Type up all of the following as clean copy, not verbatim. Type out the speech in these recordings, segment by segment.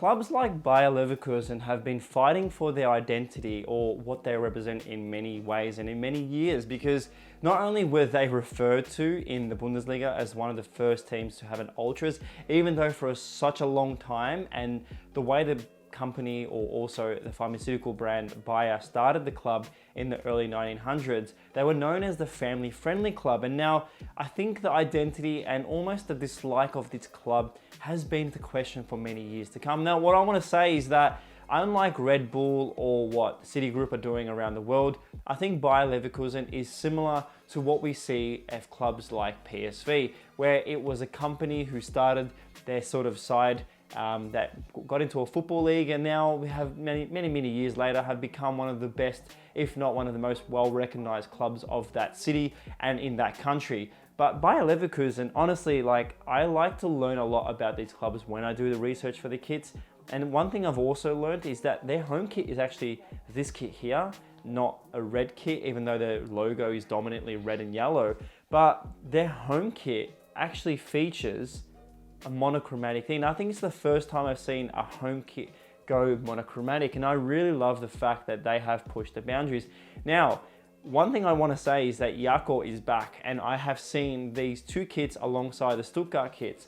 clubs like Bayer Leverkusen have been fighting for their identity or what they represent in many ways and in many years, because not only were they referred to in the Bundesliga as one of the first teams to have an ultras, even though for such a long time, and the way the company or also the pharmaceutical brand Bayer started the club in the early 1900s, they were known as the family-friendly club. And now I think the identity and almost the dislike of this club has been the question for many years to come. Now, what I want to say is that unlike Red Bull or what Citigroup are doing around the world, I think Bayer Leverkusen is similar to what we see at clubs like PSV, where it was a company who started their sort of side that got into a football league, and now we have many years later have become one of the best, if not one of the most well-recognized clubs of that city and in that country. But Bayer Leverkusen, honestly, I like to learn a lot about these clubs when I do the research for the kits. And one thing I've also learned is that their home kit is actually this kit here, not a red kit, even though their logo is dominantly red and yellow. But their home kit actually features a monochromatic thing. I think it's the first time I've seen a home kit go monochromatic, and I really love the fact that they have pushed the boundaries. Now, one thing I want to say is that Jako is back, and I have seen these two kits alongside the Stuttgart kits.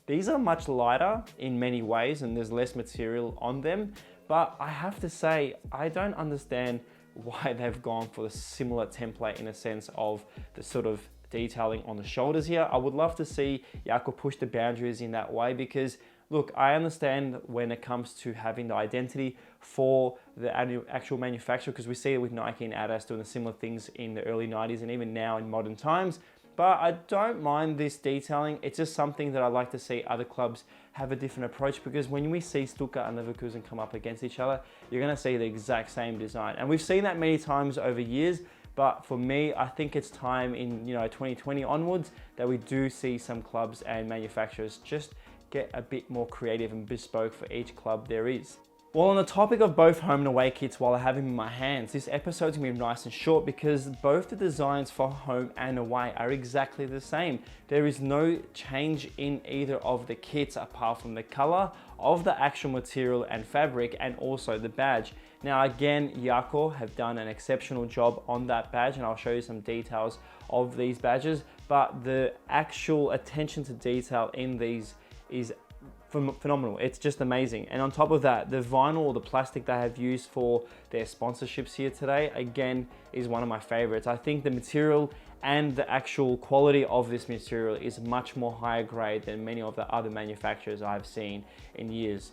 These are much lighter in many ways and there's less material on them, but I have to say, I don't understand why they've gone for the similar template in a sense of the sort of detailing on the shoulders here. I would love to see Jako push the boundaries in that way, because look, I understand when it comes to having the identity for the actual manufacturer, because we see it with Nike and Adidas doing the similar things in the early 90s and even now in modern times. But I don't mind this detailing. It's just something that I like to see other clubs have a different approach, because when we see Stuttgart and Leverkusen come up against each other, you're gonna see the exact same design. And we've seen that many times over years, but for me, I think it's time in 2020 onwards that we do see some clubs and manufacturers just get a bit more creative and bespoke for each club there is. Well, on the topic of both home and away kits while I have them in my hands, this episode's gonna be nice and short because both the designs for home and away are exactly the same. There is no change in either of the kits apart from the color of the actual material and fabric, and also the badge. Now again, Jako have done an exceptional job on that badge, and I'll show you some details of these badges, but the actual attention to detail in these is phenomenal. It's just amazing. And on top of that, the vinyl or the plastic they have used for their sponsorships here today, again, is one of my favorites. I think the material and the actual quality of this material is much more higher grade than many of the other manufacturers I've seen in years.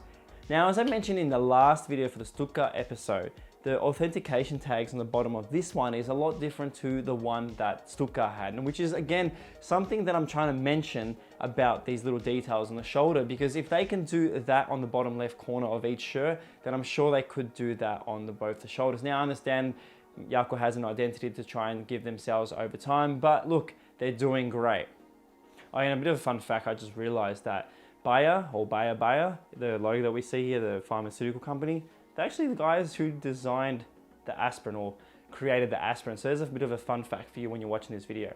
Now, as I mentioned in the last video for the Stuttgart episode, the authentication tags on the bottom of this one is a lot different to the one that Stuttgart had, and which is again something that I'm trying to mention about these little details on the shoulder, because if they can do that on the bottom left corner of each shirt, then I'm sure they could do that on both the shoulders. Now I understand Jako has an identity to try and give themselves over time, but look, they're doing great. Oh, and a bit of a fun fact, I just realized that Bayer, the logo that we see here, the pharmaceutical company, they're actually the guys who designed the aspirin or created the aspirin. So there's a bit of a fun fact for you when you're watching this video.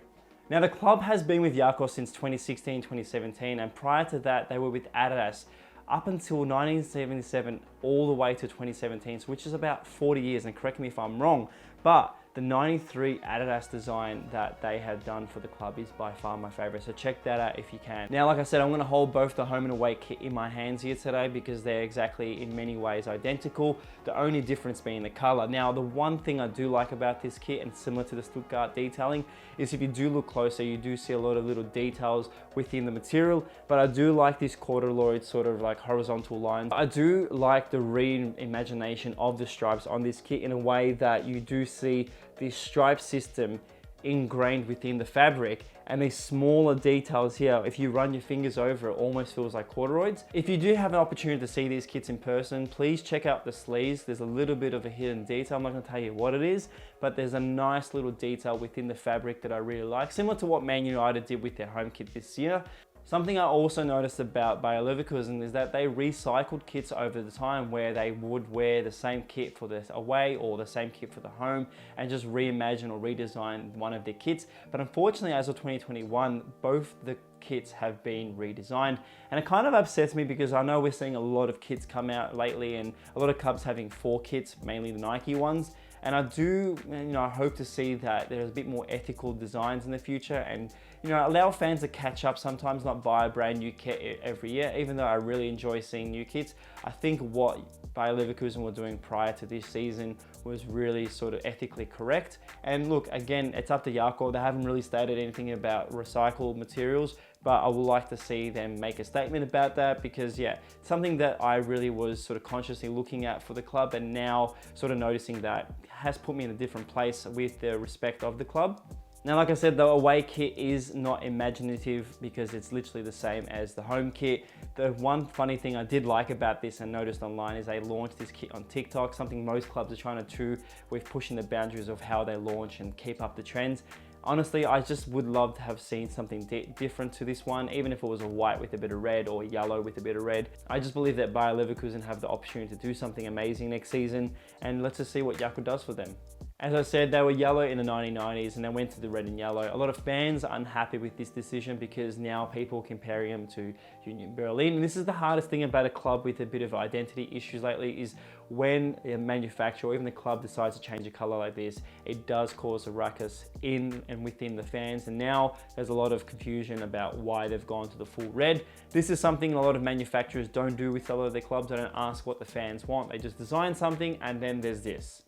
Now the club has been with Jako since 2016, 2017, and prior to that they were with Adidas up until 1977 all the way to 2017, which is about 40 years, and correct me if I'm wrong, but the 93 Adidas design that they have done for the club is by far my favorite, so check that out if you can. Now, like I said, I'm gonna hold both the home and away kit in my hands here today because they're exactly in many ways identical, the only difference being the color. Now, the one thing I do like about this kit, and similar to the Stuttgart detailing, is if you do look closer, you do see a lot of little details within the material, but I do like this corduroy sort of like horizontal lines. I do like the reimagination of the stripes on this kit in a way that you do see this stripe system ingrained within the fabric, and these smaller details here, if you run your fingers over it, almost feels like corduroys. If you do have an opportunity to see these kits in person, please check out the sleeves. There's a little bit of a hidden detail. I'm not gonna tell you what it is, but there's a nice little detail within the fabric that I really like, similar to what Man United did with their home kit this year. Something I also noticed about Bayer Leverkusen is that they recycled kits over the time, where they would wear the same kit for the away or the same kit for the home and just reimagine or redesign one of their kits. But unfortunately, as of 2021, both the kits have been redesigned, and it kind of upsets me because I know we're seeing a lot of kits come out lately and a lot of clubs having 4 kits, mainly the Nike ones. And I do, I hope to see that there's a bit more ethical designs in the future, and allow fans to catch up sometimes, not buy a brand new kit every year. Even though I really enjoy seeing new kits, I think what Bayer Leverkusen were doing prior to this season was really sort of ethically correct. And look, again, it's up to Jako. They haven't really stated anything about recycled materials, but I would like to see them make a statement about that, because yeah, something that I really was sort of consciously looking at for the club, and now sort of noticing that has put me in a different place with the respect of the club. Now, like I said, the away kit is not imaginative because it's literally the same as the home kit. The one funny thing I did like about this and noticed online is they launched this kit on TikTok, something most clubs are trying to do with pushing the boundaries of how they launch and keep up the trends. Honestly, I just would love to have seen something different to this one, even if it was a white with a bit of red or yellow with a bit of red. I just believe that Bayer Leverkusen have the opportunity to do something amazing next season, and let's just see what Jako does for them. As I said, they were yellow in the 1990s and they went to the red and yellow. A lot of fans are unhappy with this decision because now people are comparing them to Union Berlin. And this is the hardest thing about a club with a bit of identity issues lately, is when a manufacturer or even the club decides to change a color like this, it does cause a ruckus in and within the fans. And now there's a lot of confusion about why they've gone to the full red. This is something a lot of manufacturers don't do with a lot of their clubs. They don't ask what the fans want. They just design something and then there's this.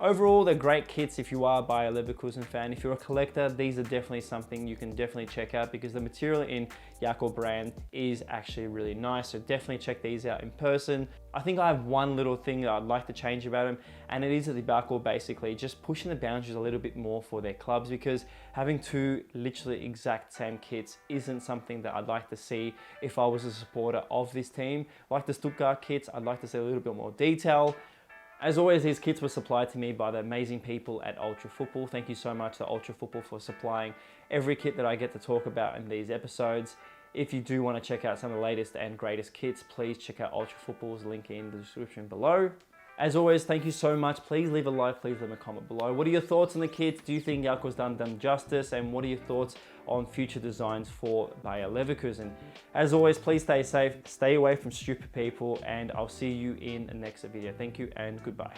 Overall, they're great kits if you are a Bayer Leverkusen fan. If you're a collector, these are definitely something you can definitely check out, because the material in Jako brand is actually really nice. So definitely check these out in person. I think I have one little thing that I'd like to change about them, and it is at the Bayer basically just pushing the boundaries a little bit more for their clubs, because having 2 literally exact same kits isn't something that I'd like to see if I was a supporter of this team. Like the Stuttgart kits, I'd like to see a little bit more detail. As always, these kits were supplied to me by the amazing people at Ultra Football. Thank you so much to Ultra Football for supplying every kit that I get to talk about in these episodes. If you do want to check out some of the latest and greatest kits, please check out Ultra Football's link in the description below. As always, thank you so much. Please leave a like, please leave a comment below. What are your thoughts on the kits? Do you think Yako's done justice? And what are your thoughts on future designs for Bayer Leverkusen? As always, please stay safe, stay away from stupid people, and I'll see you in the next video. Thank you and goodbye.